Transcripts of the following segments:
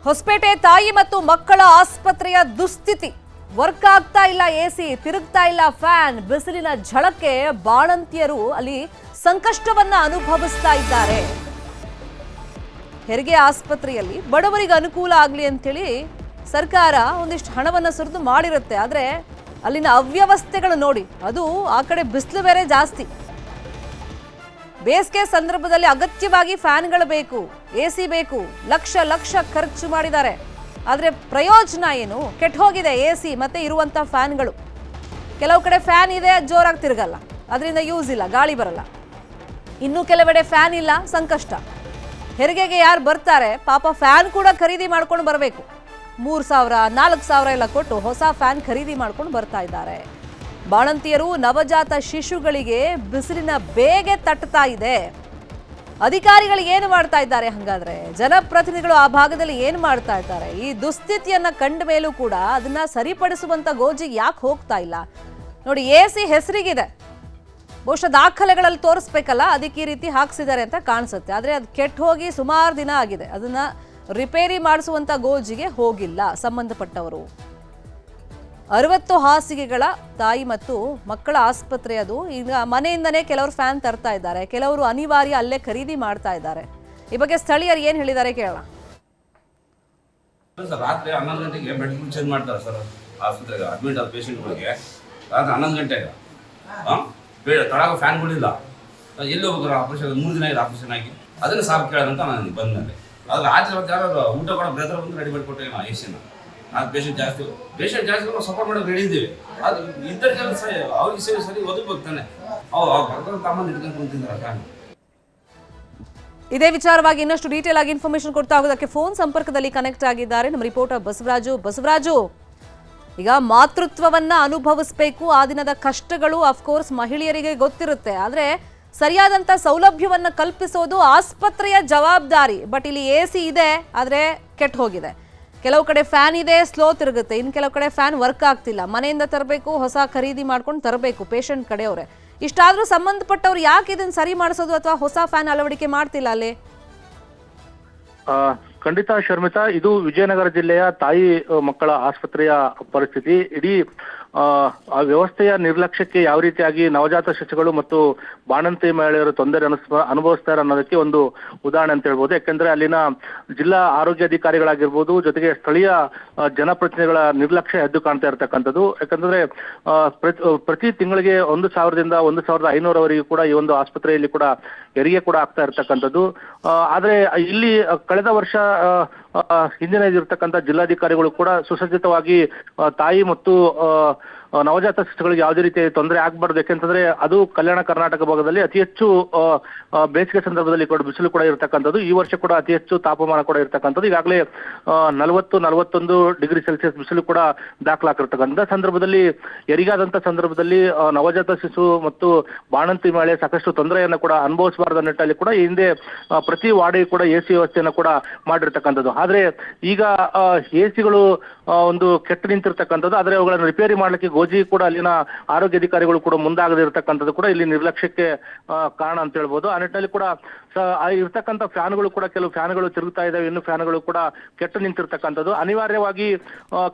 ಹೊಸಪೇಟೆ ತಾಯಿ ಮತ್ತು ಮಕ್ಕಳ ಆಸ್ಪತ್ರೆಯ ದುಸ್ಥಿತಿ. ವರ್ಕ್ ಆಗ್ತಾ ಇಲ್ಲ ಎಸಿ, ತಿರುಗ್ತಾ ಇಲ್ಲ ಫ್ಯಾನ್. ಬಿಸಿಲಿನ ಝಳಕ್ಕೆ ಬಾಣಂತಿಯರು ಅಲ್ಲಿ ಸಂಕಷ್ಟವನ್ನ ಅನುಭವಿಸ್ತಾ ಇದ್ದಾರೆ. ಹೆರಿಗೆ ಆಸ್ಪತ್ರೆಯಲ್ಲಿ ಬಡವರಿಗೆ ಅನುಕೂಲ ಆಗಲಿ ಅಂತೇಳಿ ಸರ್ಕಾರ ಒಂದಿಷ್ಟು ಹಣವನ್ನು ಸುರಿದು ಮಾಡಿರುತ್ತೆ. ಆದರೆ ಅಲ್ಲಿನ ಅವ್ಯವಸ್ಥೆಗಳು ನೋಡಿ, ಅದು ಆ ಕಡೆ ಬಿಸಿಲು ಬೇರೆ ಜಾಸ್ತಿ. ಬೇಸಿಗೆ ಸಂದರ್ಭದಲ್ಲಿ ಅಗತ್ಯವಾಗಿ ಫ್ಯಾನ್ಗಳು ಬೇಕು, ಎಸಿ ಬೇಕು, ಲಕ್ಷ ಲಕ್ಷ ಖರ್ಚು ಮಾಡಿದ್ದಾರೆ. ಆದರೆ ಪ್ರಯೋಜನ ಏನು? ಕೆಟ್ಟ ಹೋಗಿದೆ ಎಸಿ ಮತ್ತೆ ಇರುವಂಥ ಫ್ಯಾನ್ಗಳು. ಕೆಲವು ಕಡೆ ಫ್ಯಾನ್ ಇದೆ, ಜೋರಾಗಿ ತಿರುಗಲ್ಲ, ಅದರಿಂದ ಯೂಸ್ ಇಲ್ಲ, ಗಾಳಿ ಬರಲ್ಲ. ಇನ್ನು ಕೆಲವೆಡೆ ಫ್ಯಾನ್ ಇಲ್ಲ, ಸಂಕಷ್ಟ. ಹೆರಿಗೆಗೆ ಯಾರು ಬರ್ತಾರೆ ಪಾಪ ಫ್ಯಾನ್ ಕೂಡ ಖರೀದಿ ಮಾಡ್ಕೊಂಡು ಬರಬೇಕು. 3,000 4,000 ಎಲ್ಲ ಕೊಟ್ಟು ಹೊಸ ಫ್ಯಾನ್ ಖರೀದಿ ಮಾಡ್ಕೊಂಡು ಬರ್ತಾ ಇದ್ದಾರೆ. ಬಾಣಂತಿಯರು ನವಜಾತ ಶಿಶುಗಳಿಗೆ ಬಿಸಿಲಿನ ಬೇಗೆ ತಟ್ಟುತ್ತಾ ಇದೆ. ಅಧಿಕಾರಿಗಳು ಏನು ಮಾಡ್ತಾ ಇದ್ದಾರೆ? ಹಾಗಾದ್ರೆ ಜನಪ್ರತಿನಿಧಿಗಳು ಆ ಭಾಗದಲ್ಲಿ ಏನು ಮಾಡ್ತಾ ಇದ್ದಾರೆ? ಈ ದುಸ್ಥಿತಿಯನ್ನ ಕಂಡ ಮೇಲೂ ಕೂಡ ಅದನ್ನ ಸರಿಪಡಿಸುವಂತ ಗೋಜಿಗೆ ಯಾಕೆ ಹೋಗ್ತಾ ಇಲ್ಲ? ನೋಡಿ, ಎಸಿ ಹೆಸರಿಗಿದೆ, ಬಹುಶಃ ದಾಖಲೆಗಳಲ್ಲಿ ತೋರಿಸ್ಬೇಕಲ್ಲ, ಅದಕ್ಕೆ ಈ ರೀತಿ ಹಾಕ್ಸಿದ್ದಾರೆ ಅಂತ ಕಾಣಿಸುತ್ತೆ. ಆದರೆ ಅದು ಕೆಟ್ಟ ಹೋಗಿ ಸುಮಾರು ದಿನ ಆಗಿದೆ. ಅದನ್ನ ರಿಪೇರಿ ಮಾಡಿಸುವಂತ ಗೋಜಿಗೆ ಹೋಗಿಲ್ಲ ಸಂಬಂಧಪಟ್ಟವರು. 60 ಹಾಸಿಗೆಗಳ ತಾಯಿ ಮತ್ತು ಮಕ್ಕಳ ಆಸ್ಪತ್ರೆ ಅದು. ಈಗ ಮನೆಯಿಂದನೇ ಕೆಲವರು ಫ್ಯಾನ್ ತರ್ತಾ ಇದ್ದಾರೆ, ಕೆಲವರು ಅನಿವಾರ್ಯ ಅಲ್ಲೇ ಖರೀದಿ ಮಾಡ್ತಾ ಇದ್ದಾರೆ. ಈ ಬಗ್ಗೆ ಸ್ಥಳೀಯರು ಏನು ಹೇಳಿದ್ದಾರೆ ಕೇಳೋಣ. ರಾತ್ರಿ 11 ಗಂಟೆಗೆ ಬೆಡ್ ಚೇಂಜ್ ಮಾಡ್ತಾರೆ ಸರ್. ಆಸ್ಪತ್ರೆಗೆ ಅಡ್ಮಿಟ್ ಆದ ಪೇಷಂಟ್ಗಳಿಗೆ ರಾತ್ರಿ 11 ಗಂಟೆಗೆ ತಳಗ ಫ್ಯಾನ್ಗಳಿಲ್ಲ. ಎಲ್ಲಿ ಹೋಗ್ತಾರೆ? ಆಪರೇಷನ್ 3 ದಿನ ಇದೆ ಆಪರೇಷನ್ ಆಗಿ. ಅದನ್ನು ಸಾಕು ಕೇಳೋದಂತ ನಾನು ಬಂದ್ಮೇಲೆ ಆದ್ರೆ ರಾತ್ರಿ ಹೊತ್ತು ಯಾರು ಊಟ ಕೂಡ ಬ್ರದರ್ ಬಂದು ರೆಡಿ ಮಾಡಿಕೊಟ್ಟೆ ಎಸಿನ. ಅದು ಪೇಷಂಟ್ ಜಾಸ್ತಿ ನಾವು ಸಪೋರ್ಟ್ ಮಾಡೋದು ರೆಡಿ ಇದ್ದೀವಿ. ಅದು ಇದ್ದರೆ ಕೆಲಸ ಅವ್ರಿಗೆ ಸೇವೆ ಸರಿ ಒದಗಬೇಕು ತಾನೆ. ಅವ್ರು ಸಾಮಾನು ಇಟ್ಕೊಂಡು ಕುಂತಿದ್ದಾರೆ ಫ್ಯಾನ್. ಇದೇ ವಿಚಾರವಾಗಿ ಇನ್ನಷ್ಟು ಡೀಟೇಲ್ ಆಗಿ ಇನ್ಫಾರ್ಮೇಶನ್ ಕೊಡ್ತಾ ಹೋಗೋದಕ್ಕೆ ಫೋನ್ ಸಂಪರ್ಕದಲ್ಲಿ ಕನೆಕ್ಟ್ ಆಗಿದ್ದಾರೆ ನಮ್ಮ ರಿಪೋರ್ಟರ್ ಬಸವರಾಜು. ಈಗ ಮಾತೃತ್ವವನ್ನ ಅನುಭವಿಸಬೇಕು, ಆ ದಿನದ ಕಷ್ಟಗಳು ಅಫ್ಕೋರ್ಸ್ ಮಹಿಳೆಯರಿಗೆ ಗೊತ್ತಿರುತ್ತೆ. ಆದರೆ ಸರಿಯಾದಂಥ ಸೌಲಭ್ಯವನ್ನ ಕಲ್ಪಿಸೋದು ಆಸ್ಪತ್ರೆಯ ಜವಾಬ್ದಾರಿ. ಬಟ್ ಇಲ್ಲಿ ಎಸಿ ಇದೆ, ಆದರೆ ಕೆಟ್ಟ ಹೋಗಿದೆ. ಕೆಲವು ಕಡೆ ಫ್ಯಾನ್ ಇದೆ, ಸ್ಲೋ ತಿರುಗುತ್ತೆ. ಇನ್ನು ಕೆಲವು ಕಡೆ ಫ್ಯಾನ್ ವರ್ಕ್ ಆಗ್ತಿಲ್ಲ. ಮನೆಯಿಂದ ತರಬೇಕು, ಹೊಸ ಖರೀದಿ ಮಾಡ್ಕೊಂಡು ತರಬೇಕು ಪೇಷಂಟ್ ಕಡೆಯವರೇ. ಇಷ್ಟಾದರೂ ಸಂಬಂಧಪಟ್ಟವ್ರು ಯಾಕೆ ಇದನ್ನು ಸರಿ ಮಾಡಿಸೋದು ಅಥವಾ ಹೊಸ ಫ್ಯಾನ್ ಅಳವಡಿಕೆ ಮಾಡ್ತಿಲ್ಲ ಅಲ್ಲಿ? ಖಂಡಿತ ಶರ್ಮಿತಾ, ಇದು ವಿಜಯನಗರ ಜಿಲ್ಲೆಯ ತಾಯಿ ಮಕ್ಕಳ ಆಸ್ಪತ್ರೆಯ ಪರಿಸ್ಥಿತಿ. ಇಡೀ ಆ ವ್ಯವಸ್ಥೆಯ ನಿರ್ಲಕ್ಷ್ಯಕ್ಕೆ ಯಾವ ರೀತಿಯಾಗಿ ನವಜಾತ ಶಿಶುಗಳು ಮತ್ತು ಬಾಣಂತಿ ಮಹಿಳೆಯರು ತೊಂದರೆ ಅನುಭವಿಸ್ತಾರೆ ಅನ್ನೋದಕ್ಕೆ ಒಂದು ಉದಾಹರಣೆ ಅಂತ ಹೇಳ್ಬೋದು. ಯಾಕೆಂದ್ರೆ ಅಲ್ಲಿನ ಜಿಲ್ಲಾ ಆರೋಗ್ಯಾಧಿಕಾರಿಗಳಾಗಿರ್ಬೋದು, ಜೊತೆಗೆ ಸ್ಥಳೀಯ ಜನಪ್ರತಿನಿಧಿಗಳ ನಿರ್ಲಕ್ಷ್ಯ ಎದ್ದು ಕಾಣ್ತಾ ಇರ್ತಕ್ಕಂಥದ್ದು. ಯಾಕಂದ್ರೆ ಪ್ರತಿ ತಿಂಗಳಿಗೆ 1,000 ದಿಂದ 1,500 ಕೂಡ ಈ ಒಂದು ಆಸ್ಪತ್ರೆಯಲ್ಲಿ ಕೂಡ ಹೆರಿಗೆ ಕೂಡ ಆಗ್ತಾ ಇರ್ತಕ್ಕಂಥದ್ದು. ಆದ್ರೆ ಇಲ್ಲಿ ಕಳೆದ ವರ್ಷ ಹಿಂದಿನ ಇರ್ತಕ್ಕಂಥ ಜಿಲ್ಲಾಧಿಕಾರಿಗಳು ಕೂಡ ಸುಸಜ್ಜಿತವಾಗಿ ತಾಯಿ ಮತ್ತು ನವಜಾತ ಶಿಶುಗಳಿಗೆ ಯಾವುದೇ ರೀತಿಯ ತೊಂದರೆ ಆಗ್ಬಾರ್ದು. ಯಾಕೆಂತಂದ್ರೆ ಅದು ಕಲ್ಯಾಣ ಕರ್ನಾಟಕ ಭಾಗದಲ್ಲಿ ಅತಿ ಹೆಚ್ಚು ಬೇಸಿಗೆ ಸಂದರ್ಭದಲ್ಲಿ ಕೂಡ ಬಿಸಿಲು ಕೂಡ ಇರತಕ್ಕಂಥದ್ದು. ಈ ವರ್ಷ ಕೂಡ ಅತಿ ಹೆಚ್ಚು ತಾಪಮಾನ ಕೂಡ ಇರತಕ್ಕಂಥದ್ದು. ಈಗಾಗಲೇ 40-41 ಡಿಗ್ರಿ ಸೆಲ್ಸಿಯಸ್ ಬಿಸಿಲು ಕೂಡ ದಾಖಲಾಗಿರ್ತಕ್ಕಂಥ ಸಂದರ್ಭದಲ್ಲಿ, ಹೆರಿಗಾದಂಥ ಸಂದರ್ಭದಲ್ಲಿ ನವಜಾತ ಶಿಶು ಮತ್ತು ಬಾಣಂತಿ ಮಹಿಳೆ ಸಾಕಷ್ಟು ತೊಂದರೆಯನ್ನು ಕೂಡ ಅನುಭವಿಸಬಾರ್ದ ನಿಟ್ಟಲ್ಲಿ ಕೂಡ ಈ ಹಿಂದೆ ಪ್ರತಿ ವಾರ್ಡಿಗೆ ಕೂಡ ಎಸಿ ವ್ಯವಸ್ಥೆಯನ್ನು ಕೂಡ ಮಾಡಿರ್ತಕ್ಕಂಥದ್ದು. ಆದ್ರೆ ಈಗ ಎಸಿಗಳು ಒಂದು ಕೆಟ್ಟು ನಿಂತಿರ್ತಕ್ಕಂಥದ್ದು. ಆದರೆ ಅವುಗಳನ್ನು ರಿಪೇರಿ ಮಾಡ್ಲಿಕ್ಕೆ ಗೋಜಿ ಕೂಡ ಅಲ್ಲಿನ ಆರೋಗ್ಯಾಧಿಕಾರಿಗಳು ಕೂಡ ಮುಂದಾಗದಿರ್ತಕ್ಕಂಥದ್ದು ಕೂಡ ಇಲ್ಲಿ ನಿರ್ಲಕ್ಷ್ಯಕ್ಕೆ ಕಾರಣ ಅಂತ ಹೇಳ್ಬೋದು. ಆ ನಿಟ್ಟಿನಲ್ಲಿ ಕೂಡ ಇರ್ತಕ್ಕಂಥ ಫ್ಯಾನ್ಗಳು ಕೂಡ ಕೆಲವು ಫ್ಯಾನ್ಗಳು ತಿರುಗ್ತಾ ಇದಾವೆ, ಇನ್ನು ಫ್ಯಾನ್ಗಳು ಕೂಡ ಕೆಟ್ಟು ನಿಂತಿರ್ತಕ್ಕಂಥದ್ದು. ಅನಿವಾರ್ಯವಾಗಿ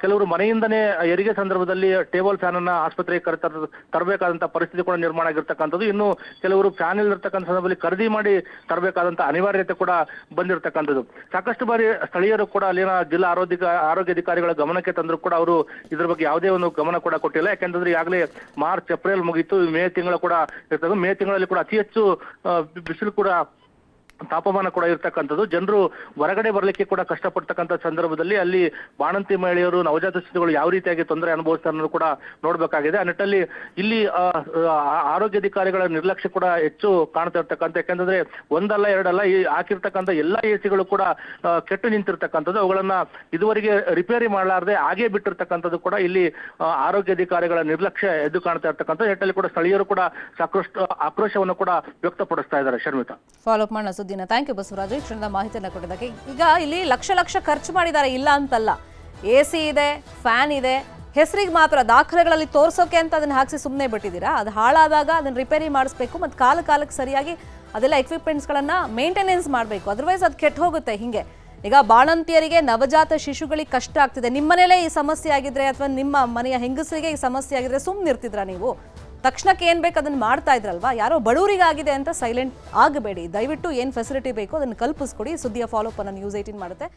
ಕೆಲವರು ಮನೆಯಿಂದನೇ ಹೆರಿಗೆ ಸಂದರ್ಭದಲ್ಲಿ ಟೇಬಲ್ ಫ್ಯಾನ್ ಅನ್ನ ಆಸ್ಪತ್ರೆಗೆ ತರಬೇಕಾದಂತ ಪರಿಸ್ಥಿತಿ ಕೂಡ ನಿರ್ಮಾಣ ಆಗಿರ್ತಕ್ಕಂಥದ್ದು. ಇನ್ನು ಕೆಲವರು ಫ್ಯಾನ್ ಇಲ್ಲಿರ್ತಕ್ಕಂಥ ಸಂದರ್ಭದಲ್ಲಿ ಖರೀದಿ ಮಾಡಿ ತರಬೇಕಾದಂತ ಅನಿವಾರ್ಯತೆ ಕೂಡ ಬಂದಿರತಕ್ಕಂಥದ್ದು. ಸಾಕಷ್ಟು ಬಾರಿ ಸ್ಥಳೀಯರು ಕೂಡ ಅಲ್ಲಿನ ಜಿಲ್ಲಾ ಆರೋಗ್ಯಾಧಿಕಾರಿಗಳ ಗಮನಕ್ಕೆ ತಂದ್ರು ಕೂಡ ಅವರು ಇದ್ರ ಬಗ್ಗೆ ಯಾವುದೇ ಒಂದು ಗಮನ ಕೂಡ ಕೊಟ್ಟಿಲ್ಲ. ಯಾಕೆಂತಂದ್ರೆ ಈಗಾಗಲೇ ಮಾರ್ಚ್ ಏಪ್ರಿಲ್ ಮುಗಿತು, ಮೇ ತಿಂಗಳ ಕೂಡ ಇರ್ತದೆ. ಮೇ ತಿಂಗಳಲ್ಲಿ ಕೂಡ ಅತಿ ಹೆಚ್ಚು ಬಿಸಿಲು ಕೂಡ ತಾಪಮಾನ ಕೂಡ ಇರ್ತಕ್ಕಂಥದ್ದು. ಜನರು ಹೊರಗಡೆ ಬರಲಿಕ್ಕೆ ಕೂಡ ಕಷ್ಟಪಡ್ತಕ್ಕಂಥ ಸಂದರ್ಭದಲ್ಲಿ ಅಲ್ಲಿ ಬಾಣಂತಿ ಮಹಿಳೆಯರು ನವಜಾತ ಶಿಶುಗಳು ಯಾವ ರೀತಿಯಾಗಿ ತೊಂದರೆ ಅನುಭವಿಸ್ತಾರೆ ಅನ್ನೋದು ಕೂಡ ನೋಡ್ಬೇಕಾಗಿದೆ. ಆ ನಿಟ್ಟಲ್ಲಿ ಇಲ್ಲಿ ಆರೋಗ್ಯಾಧಿಕಾರಿಗಳ ನಿರ್ಲಕ್ಷ್ಯ ಕೂಡ ಹೆಚ್ಚು ಕಾಣ್ತಾ ಇರ್ತಕ್ಕಂಥ. ಯಾಕಂತಂದ್ರೆ ಒಂದಲ್ಲ ಎರಡಲ್ಲ ಈ ಹಾಕಿರ್ತಕ್ಕಂಥ ಎಲ್ಲಾ ಎಸಿಗಳು ಕೂಡ ಕೆಟ್ಟು ನಿಂತಿರ್ತಕ್ಕಂಥದ್ದು. ಅವುಗಳನ್ನ ಇದುವರೆಗೆ ರಿಪೇರಿ ಮಾಡಲಾರದೆ ಹಾಗೆ ಬಿಟ್ಟಿರ್ತಕ್ಕಂಥದ್ದು ಕೂಡ ಇಲ್ಲಿ ಆರೋಗ್ಯಾಧಿಕಾರಿಗಳ ನಿರ್ಲಕ್ಷ್ಯ ಎದ್ದು ಕಾಣ್ತಾ ಇರ್ತಕ್ಕಂಥ ನಿಟ್ಟಲ್ಲಿ ಕೂಡ ಸ್ಥಳೀಯರು ಕೂಡ ಸಾಕಷ್ಟು ಆಕ್ರೋಶವನ್ನು ಕೂಡ ವ್ಯಕ್ತಪಡಿಸ್ತಾ ಇದ್ದಾರೆ. ಶರ್ಮಿತಾ, ಫಾಲೋ ಅಪ್ ಮಾಡೋಣ ಸುದ್ದಿನ. ಥ್ಯಾಂಕ್ ಯು ಬಸವರಾಜು, ಈ ಕ್ಷಣದ ಮಾಹಿತಿಯನ್ನು ಕೊಟ್ಟಿದ್ದಕ್ಕೆ. ಈಗ ಇಲ್ಲಿ ಲಕ್ಷ ಲಕ್ಷ ಖರ್ಚು ಮಾಡಿದ್ದಾರೆ, ಇಲ್ಲ ಅಂತಲ್ಲ. ಎಸಿ ಇದೆ, ಫ್ಯಾನ್ ಇದೆ, ಹೆಸರಿಗೆ ಮಾತ್ರ ದಾಖಲೆಗಳಲ್ಲಿ ತೋರಿಸೋಕೆ ಅಂತ ಅದನ್ನ ಹಾಕಿಸಿ ಸುಮ್ಮನೆ ಬಿಟ್ಟಿದ್ದೀರಾ. ಅದು ಹಾಳಾದಾಗ ಅದನ್ನ ರಿಪೇರಿ ಮಾಡಿಸ್ಬೇಕು ಮತ್ತು ಕಾಲಕ್ಕೆ ಸರಿಯಾಗಿ ಅದೆಲ್ಲ ಎಕ್ವಿಪ್ಮೆಂಟ್ಸ್ಗಳನ್ನು ಮೇಂಟೆನೆನ್ಸ್ ಮಾಡಬೇಕು. ಅದರ್ವೈಸ್ ಅದು ಕೆಟ್ಟು ಹೋಗುತ್ತೆ ಹಿಂಗೆ. ಈಗ ಬಾಣಂತಿಯರಿಗೆ ನವಜಾತ ಶಿಶುಗಳಿಗೆ ಕಷ್ಟ ಆಗ್ತಿದೆ, ನಿಮ್ಮನೇಲೇ ಈ ಸಮಸ್ಯೆ ಆಗಿದ್ರೆ ಅಥವಾ ನಿಮ್ಮ ಮನೆಯ ಹೆಂಗಸರಿಗೆ ಈ ಸಮಸ್ಯೆ ಆಗಿದ್ರೆ ಸುಮ್ಮನೆ ಇರ್ತಿದ್ರಾ ನೀವು? ತಕ್ಷಣಕ್ಕೆ ಏನು ಬೇಕು ಅದನ್ನು ಮಾಡ್ತಾ ಇದ್ರಲ್ವಾ? ಯಾರೋ ಬಡವರಿಗಾಗಿದೆ ಅಂತ ಸೈಲೆಂಟ್ ಆಗಬೇಡಿ. ದಯವಿಟ್ಟು ಏನು ಫೆಸಿಲಿಟಿ ಬೇಕೋ ಅದನ್ನು ಕಲ್ಪಿಸ್ಕೊಡಿ. ಸುದ್ದಿಯ ಫಾಲೋಅಪ್ ಅನ್ನು News 18 ಮಾಡುತ್ತೆ.